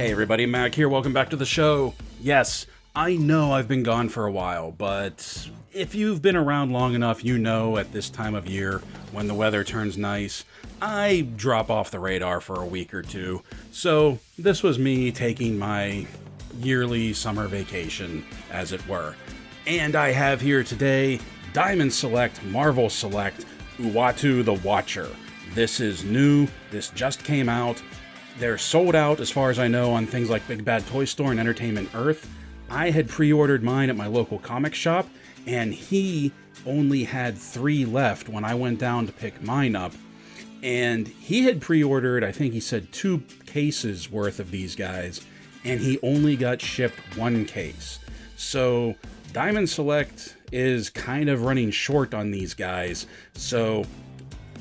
Hey everybody, Mac here, welcome back to the show. Yes, I know I've been gone for a while, but if you've been around long enough, you know at this time of year, when the weather turns nice, I drop off the radar for a week or two. So this was me taking my yearly summer vacation, as it were. And I have here today Diamond Select, Marvel Select, Uatu the Watcher. This is new, this just came out. They're sold out, as far as I know, on things like Big Bad Toy Store and Entertainment Earth. I had pre-ordered mine at my local comic shop, and he only had 3 left when I went down to pick mine up. And he had pre-ordered, I think he said 2 cases worth of these guys, and he only got shipped 1 case. So Diamond Select is kind of running short on these guys. So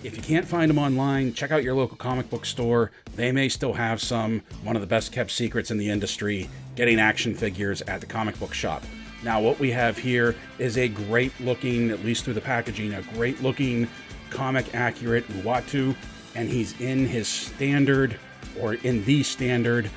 if you can't find them online, check out your local comic book store. They may still have some. One of the best kept secrets in the industry, getting action figures at the comic book shop. Now what we have here is a great looking, at least through the packaging, a great looking comic accurate Uatu, and he's in his standard, or in the standard,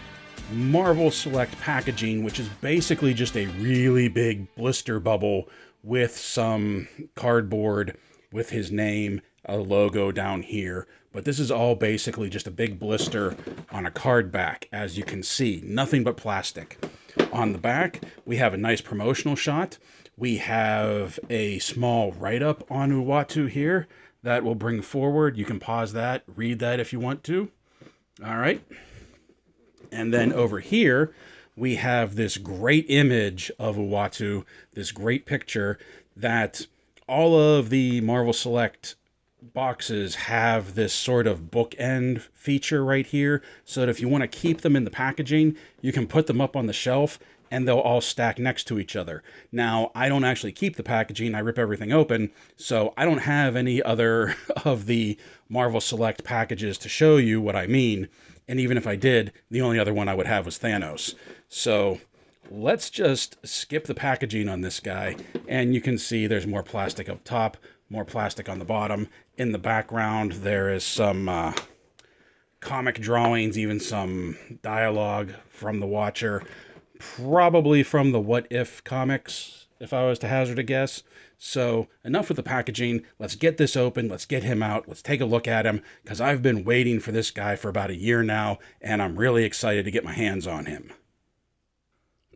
Marvel Select packaging, which is basically just a really big blister bubble with some cardboard with his name, a logo down here, but this is all basically just a big blister on a card back, as you can see, nothing but plastic. On the back, we have a nice promotional shot. We have a small write-up on Uatu here that we'll bring forward. You can pause that, read that if you want to. All right. And then over here, we have this great image of Uatu, this great picture that all of the Marvel Select boxes have this sort of bookend feature right here, so that if you want to keep them in the packaging, you can put them up on the shelf and they'll all stack next to each other. Now, I don't actually keep the packaging, I rip everything open, so I don't have any other of the Marvel Select packages to show you what I mean, and even if I did, the only other one I would have was Thanos. So let's just skip the packaging on this guy, and you can see there's more plastic up top, more plastic on the bottom. In the background, there is some comic drawings, even some dialogue from the Watcher, probably from the What If comics, if I was to hazard a guess. So enough with the packaging. Let's get this open. Let's get him out. Let's take a look at him, because I've been waiting for this guy for about a year now, and I'm really excited to get my hands on him.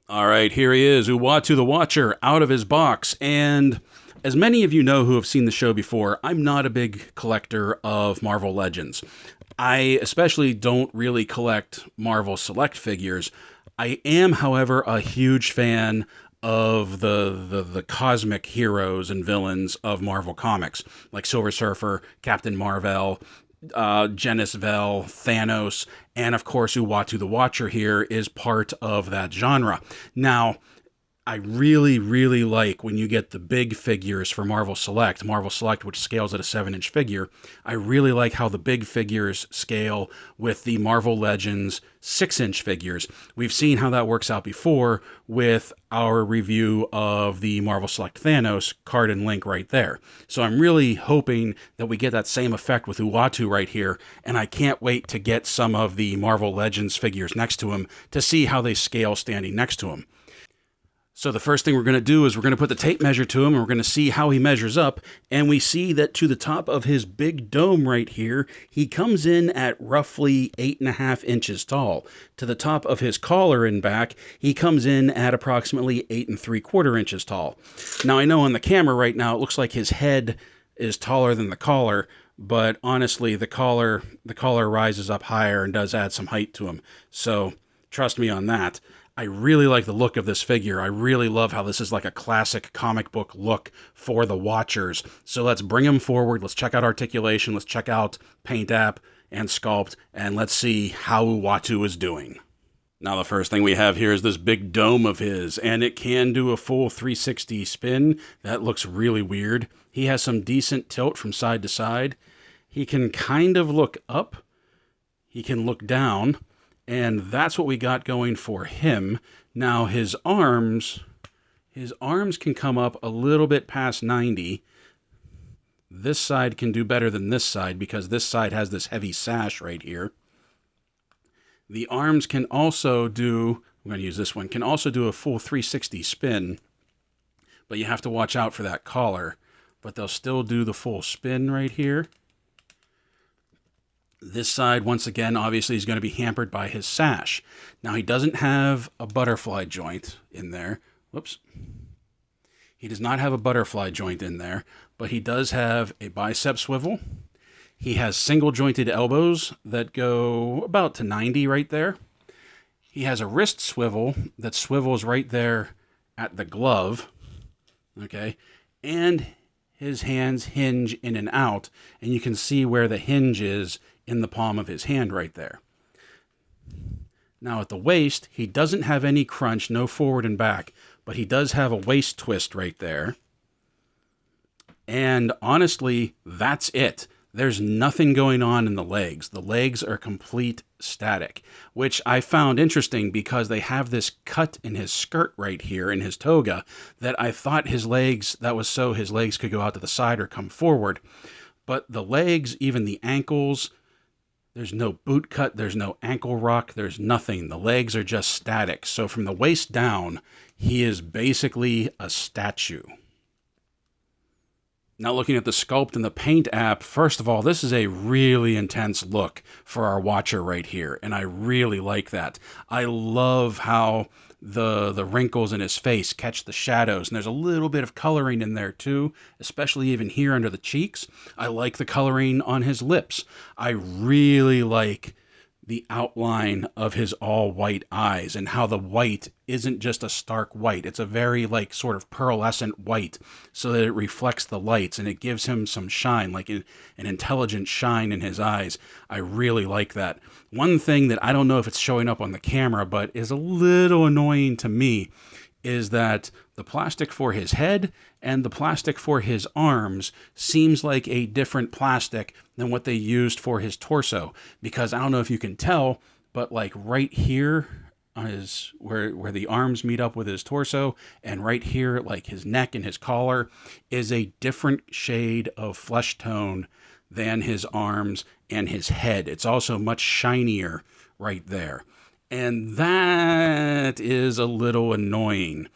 All right, here he is, Uatu the Watcher, out of his box. And as many of you know who have seen the show before, I'm not a big collector of Marvel Legends. I especially don't really collect Marvel Select figures. I am, however, a huge fan of the cosmic heroes and villains of Marvel Comics, like Silver Surfer, Captain Marvel, Genis-Vell, Thanos, and of course Uatu the Watcher here is part of that genre. Now, I really, really like when you get the big figures for Marvel Select, which scales at a 7-inch figure. I really like how the big figures scale with the Marvel Legends 6-inch figures. We've seen how that works out before with our review of the Marvel Select Thanos card and link right there. So I'm really hoping that we get that same effect with Uatu right here, and I can't wait to get some of the Marvel Legends figures next to him to see how they scale standing next to him. So the first thing we're going to do is we're going to put the tape measure to him, and we're going to see how he measures up, and we see that to the top of his big dome right here, he comes in at roughly 8.5 inches tall. To the top of his collar and back, he comes in at approximately 8.75 inches tall. Now I know on the camera right now it looks like his head is taller than the collar, but honestly the collar rises up higher and does add some height to him. So trust me on that. I really like the look of this figure. I really love how this is like a classic comic book look for the Watchers. So let's bring him forward. Let's check out Articulation. Let's check out Paint App and Sculpt. And let's see how Uatu is doing. Now the first thing we have here is this big dome of his. And it can do a full 360 spin. That looks really weird. He has some decent tilt from side to side. He can kind of look up. He can look down. And that's what we got going for him. Now his arms can come up a little bit past 90. This side can do better than this side because this side has this heavy sash right here. The arms can also do, I'm going to use this one, can also do a full 360 spin, but you have to watch out for that collar. But they'll still do the full spin right here. This side, once again, obviously is going to be hampered by his sash. Now, he doesn't have a butterfly joint in there. Whoops. He does not have a butterfly joint in there, but he does have a bicep swivel. He has single jointed elbows that go about to 90 right there. He has a wrist swivel that swivels right there at the glove. Okay. And his hands hinge in and out, and you can see where the hinge is in the palm of his hand right there. Now at the waist, he doesn't have any crunch, no forward and back, but he does have a waist twist right there. And honestly, that's it. There's nothing going on in the legs. The legs are complete static, which I found interesting because they have this cut in his skirt right here in his toga that I thought his legs, that was so his legs could go out to the side or come forward. But the legs, even the ankles, there's no boot cut, there's no ankle rock, there's nothing. The legs are just static. So from the waist down, he is basically a statue. Now looking at the Sculpt and the Paint app, first of all, this is a really intense look for our watcher right here, and I really like that. I love how the wrinkles in his face catch the shadows, and there's a little bit of coloring in there too, especially even here under the cheeks. I like the coloring on his lips. I really like the outline of his all white eyes and how the white isn't just a stark white. It's a very like sort of pearlescent white so that it reflects the lights and it gives him some shine, like an intelligent shine in his eyes. I really like that. One thing that I don't know if it's showing up on the camera, but is a little annoying to me is that the plastic for his head and the plastic for his arms seems like a different plastic than what they used for his torso. Because I don't know if you can tell, but like right here on his where the arms meet up with his torso, and right here, like his neck and his collar, is a different shade of flesh tone than his arms and his head. It's also much shinier right there. And that is a little annoying.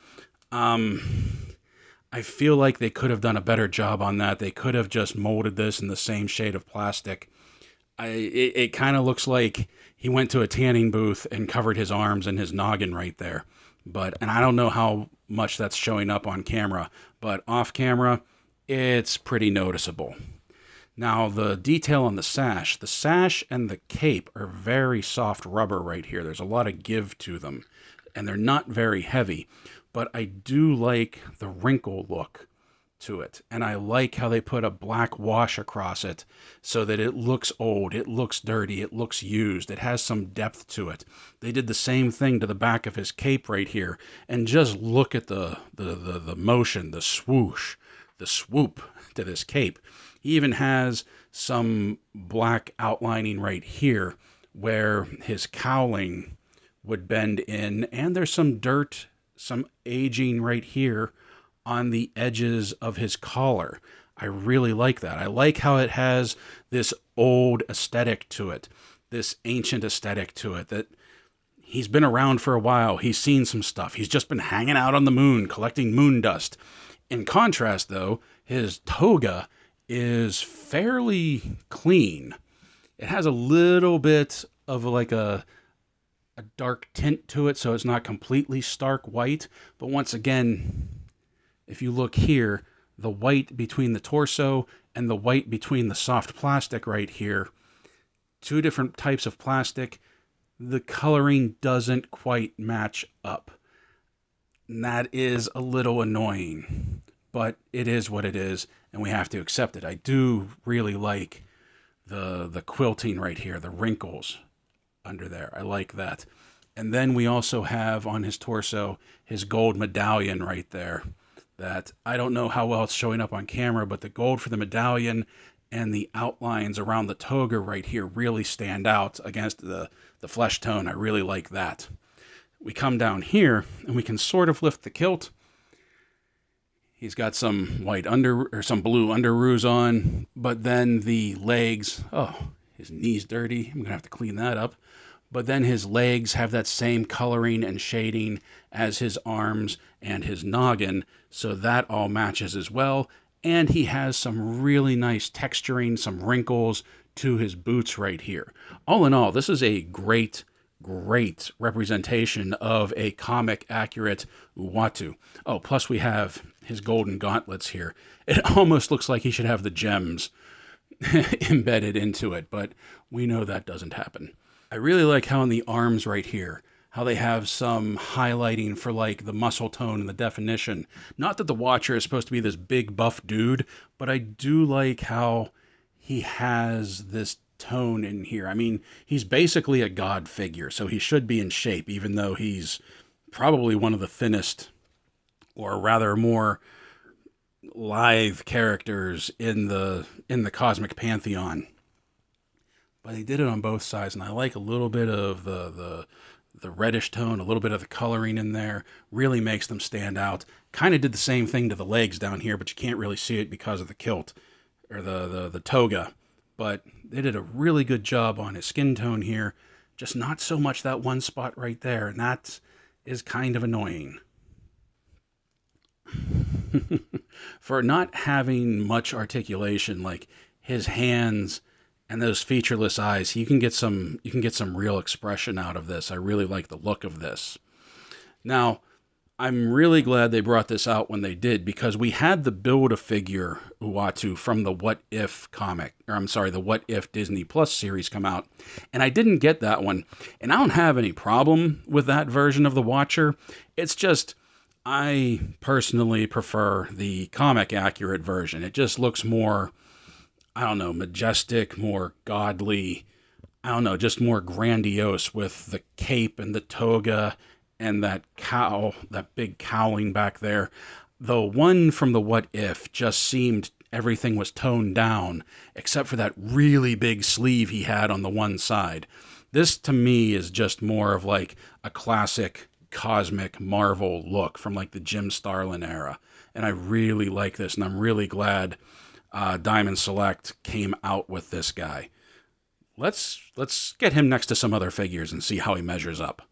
I feel like they could have done a better job on that. They could have just molded this in the same shade of plastic. It kind of looks like he went to a tanning booth and covered his arms and his noggin right there. And I don't know how much that's showing up on camera, but off camera, it's pretty noticeable. Now, the detail on the sash and the cape are very soft rubber right here. There's a lot of give to them, and they're not very heavy. But I do like the wrinkle look to it. And I like how they put a black wash across it so that it looks old, it looks dirty, it looks used, it has some depth to it. They did the same thing to the back of his cape right here. And just look at the motion, the swoosh, the swoop to this cape. He even has some black outlining right here where his cowling would bend in, and there's some dirt, some aging right here on the edges of his collar. I really like that. I like how it has this old aesthetic to it, this ancient aesthetic to it, that he's been around for a while. He's seen some stuff. He's just been hanging out on the moon, collecting moon dust. In contrast, though, his toga is fairly clean. It has a little bit of like a dark tint to it, so it's not completely stark white. But once again, if you look here, the white between the torso and the white between the soft plastic right here, two different types of plastic, the coloring doesn't quite match up. And that is a little annoying, but it is what it is, and we have to accept it. I do really like the quilting right here, the wrinkles under there. I like that. And then we also have on his torso his gold medallion right there that I don't know how well it's showing up on camera, but the gold for the medallion and the outlines around the toga right here really stand out against the flesh tone. I really like that. We come down here and we can sort of lift the kilt. He's got some some blue underoos on, but then the legs, oh, his knee's dirty. I'm gonna have to clean that up. but then his legs have that same coloring and shading as his arms and his noggin, so that all matches as well. And he has some really nice texturing, some wrinkles to his boots right here. All in all, this is a great representation of a comic accurate Uatu. Oh, plus we have his golden gauntlets here. It almost looks like he should have the gems embedded into it, but we know that doesn't happen. I really like how in the arms right here, how they have some highlighting for like the muscle tone and the definition. Not that the Watcher is supposed to be this big buff dude, but I do like how he has this tone in here. I mean, he's basically a god figure, so he should be in shape, even though he's probably one of the thinnest, or rather more lithe characters in the cosmic pantheon. But they did it on both sides, and I like a little bit of the reddish tone, a little bit of the coloring in there. Really makes them stand out. Kind of did the same thing to the legs down here, but you can't really see it because of the kilt, or the toga. But they did a really good job on his skin tone here. Just not so much that one spot right there, and that is kind of annoying. For not having much articulation, like his hands and those featureless eyes, you can get some real expression out of this. I really like the look of this. Now, I'm really glad they brought this out when they did, because we had the Build-A-Figure Uatu from the What If comic, or I'm sorry, the What If Disney Plus series come out, and I didn't get that one, and I don't have any problem with that version of the Watcher. It's just, I personally prefer the comic accurate version. It just looks more, I don't know, majestic, more godly, I don't know, just more grandiose with the cape and the toga and that cowl, that big cowling back there. The one from the What If just seemed everything was toned down, except for that really big sleeve he had on the one side. This, to me, is just more of like a classic cosmic Marvel look from like the Jim Starlin era. And I really like this, and I'm really glad Diamond Select came out with this guy. Let's get him next to some other figures and see how he measures up.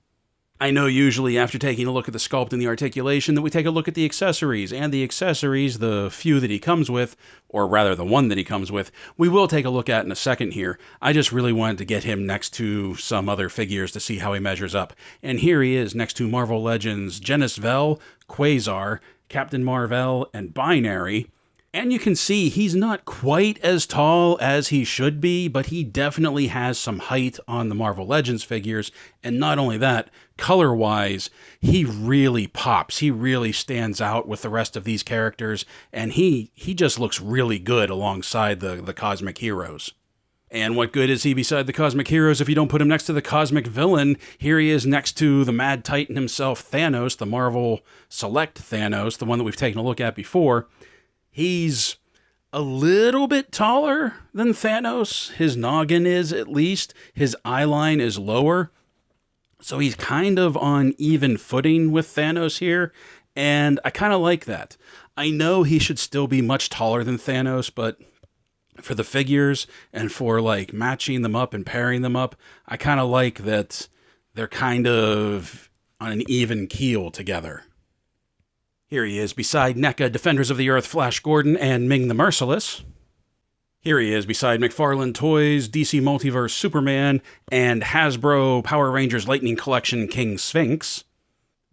I know usually after taking a look at the sculpt and the articulation that we take a look at the accessories, and the accessories, the few that he comes with, or rather the one that he comes with, we will take a look at in a second here. I just really wanted to get him next to some other figures to see how he measures up. And here he is next to Marvel Legends Genis Vell, Quasar, Captain Marvel, and Binary. And you can see he's not quite as tall as he should be, but he definitely has some height on the Marvel Legends figures. And not only that, color-wise, he really pops. He really stands out with the rest of these characters, and he just looks really good alongside the Cosmic Heroes. And what good is he beside the Cosmic Heroes if you don't put him next to the Cosmic Villain? Here he is next to the Mad Titan himself, Thanos, the Marvel Select Thanos, the one that we've taken a look at before. He's a little bit taller than Thanos. His noggin is, at least. His eyeline is lower. So he's kind of on even footing with Thanos here. And I kind of like that. I know he should still be much taller than Thanos, but for the figures and for like matching them up and pairing them up, I kind of like that they're kind of on an even keel together. Here he is beside NECA Defenders of the Earth Flash Gordon and Ming the Merciless. Here he is beside McFarlane Toys, DC Multiverse Superman, and Hasbro Power Rangers Lightning Collection King Sphinx.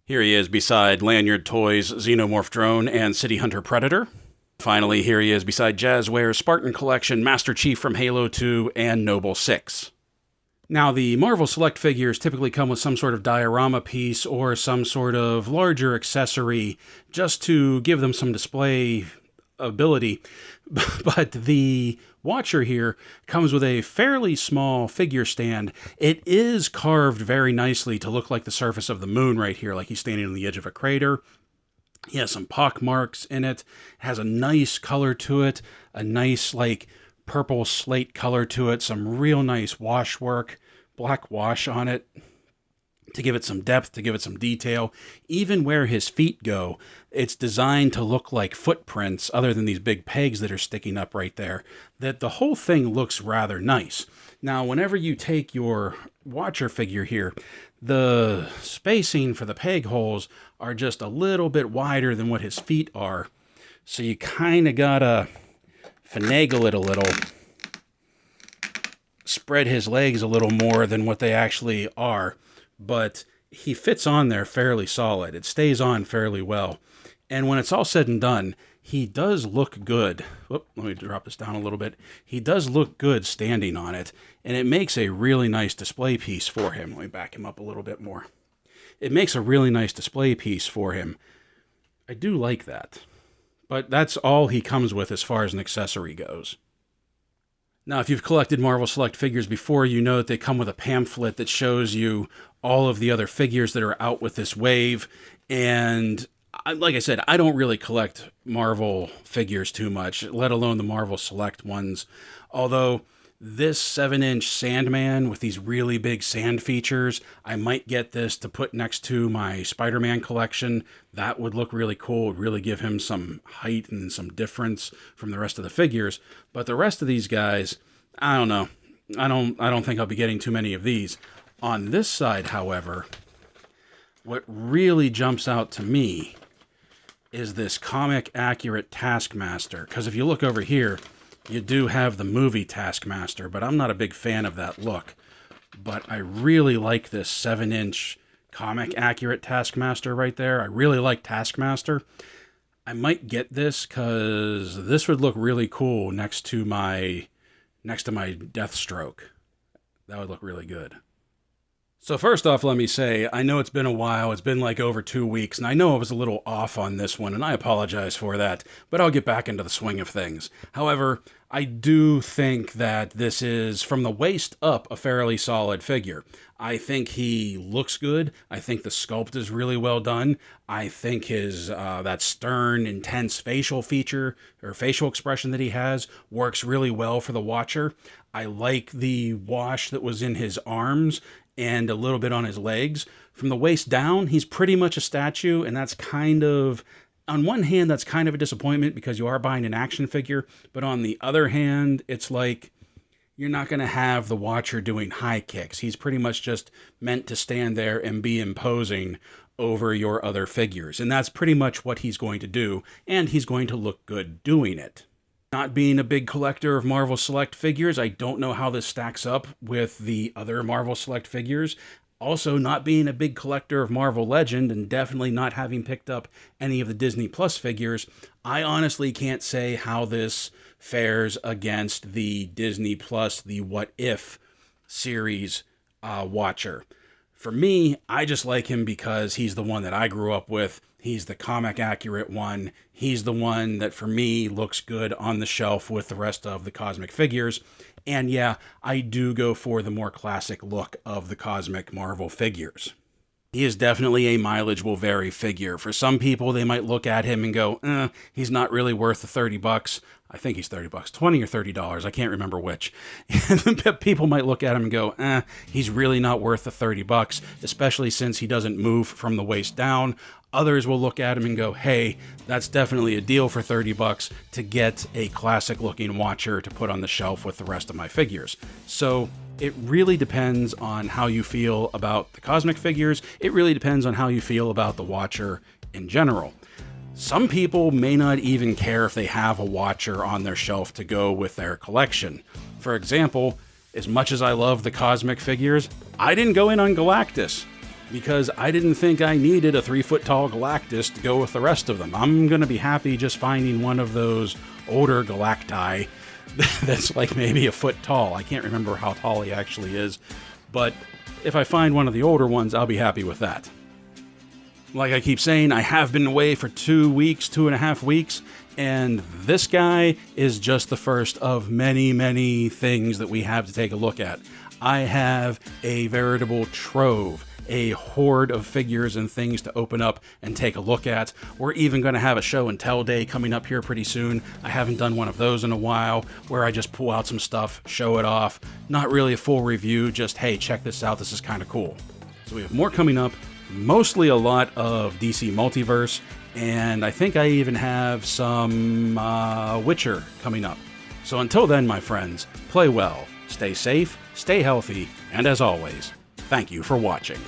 Here he is beside Lanyard Toys Xenomorph Drone and City Hunter Predator. Finally, here he is beside Jazzwares Spartan Collection Master Chief from Halo 2 and Noble 6. Now, the Marvel Select figures typically come with some sort of diorama piece or some sort of larger accessory just to give them some display ability, but the Watcher here comes with a fairly small figure stand. It is carved very nicely to look like the surface of the moon right here, like he's standing on the edge of a crater. He has some pock marks in it, has a nice color to it, a nice like purple slate color to it, some real nice wash work, black wash on it. to give it some depth, to give it some detail. Even where his feet go, it's designed to look like footprints other than these big pegs that are sticking up right there, that the whole thing looks rather nice. Now, whenever you take your Watcher figure here, the spacing for the peg holes are just a little bit wider than what his feet are. So you kind of gotta finagle it a little, spread his legs a little more than what they actually are. But he fits on there fairly solid. It stays on fairly well. And when it's all said and done, he does look good. Whoop, let me drop this down a little bit. He does look good standing on it, and it makes a really nice display piece for him. Let me back him up a little bit more. It makes a really nice display piece for him. I do like that. But that's all he comes with as far as an accessory goes. Now, if you've collected Marvel Select figures before, you know that they come with a pamphlet that shows you all of the other figures that are out with this wave. And like I said, I don't really collect Marvel figures too much, let alone the Marvel Select ones. Although this 7-inch Sandman with these really big sand features, I might get this to put next to my Spider-Man collection. That would look really cool. It would really give him some height and some difference from the rest of the figures. But the rest of these guys, I don't know. I don't think I'll be getting too many of these. On this side, however, what really jumps out to me is this comic accurate Taskmaster. Because if you look over here, you do have the movie Taskmaster, but I'm not a big fan of that look. But I really like this 7-inch comic accurate Taskmaster right there. I really like Taskmaster. I might get this because this would look really cool next to my Deathstroke. That would look really good. So first off, let me say, I know it's been a while. It's been like over 2 weeks, and I know I was a little off on this one, and I apologize for that, but I'll get back into the swing of things. However, I do think that this is, from the waist up, a fairly solid figure. I think he looks good. I think the sculpt is really well done. I think his that stern, intense facial feature or facial expression that he has works really well for the Watcher. I like the wash that was in his arms and a little bit on his legs. From the waist down, he's pretty much a statue, and that's kind of, on one hand, that's kind of a disappointment because you are buying an action figure, but on the other hand, it's like, you're not going to have the Watcher doing high kicks. He's pretty much just meant to stand there and be imposing over your other figures, and that's pretty much what he's going to do, and he's going to look good doing it. Not being a big collector of Marvel Select figures, I don't know how this stacks up with the other Marvel Select figures. Also, not being a big collector of Marvel Legend and definitely not having picked up any of the Disney Plus figures, I honestly can't say how this fares against the Disney Plus, the What If series Watcher. For me, I just like him because he's the one that I grew up with. He's the comic accurate one. He's the one that, for me, looks good on the shelf with the rest of the Cosmic figures. And yeah, I do go for the more classic look of the Cosmic Marvel figures. He is definitely a mileage will vary figure. For some people, they might look at him and go, he's not really worth the $30. I think he's $30, $20 or $30. I can't remember which. People might look at him and go, he's really not worth the $30, especially since he doesn't move from the waist down. Others will look at him and go, hey, that's definitely a deal for $30 to get a classic looking Watcher to put on the shelf with the rest of my figures. So it really depends on how you feel about the Cosmic figures. It really depends on how you feel about the Watcher in general. Some people may not even care if they have a Watcher on their shelf to go with their collection. For example, as much as I love the Cosmic figures, I didn't go in on Galactus because I didn't think I needed a 3-foot-tall Galactus to go with the rest of them. I'm going to be happy just finding one of those older Galacti that's like maybe a foot tall. I can't remember how tall he actually is, but if I find one of the older ones, I'll be happy with that. Like I keep saying, I have been away for 2 weeks, 2.5 weeks, and this guy is just the first of many, many things that we have to take a look at. I have a veritable trove, a horde of figures and things to open up and take a look at. We're even going to have a show and tell day coming up here pretty soon. I haven't done one of those in a while, where I just pull out some stuff, show it off. Not really a full review, just, hey, check this out, this is kind of cool. So we have more coming up, mostly a lot of DC Multiverse, and I think I even have some Witcher coming up. So until then, my friends, play well, stay safe, stay healthy, and as always, thank you for watching.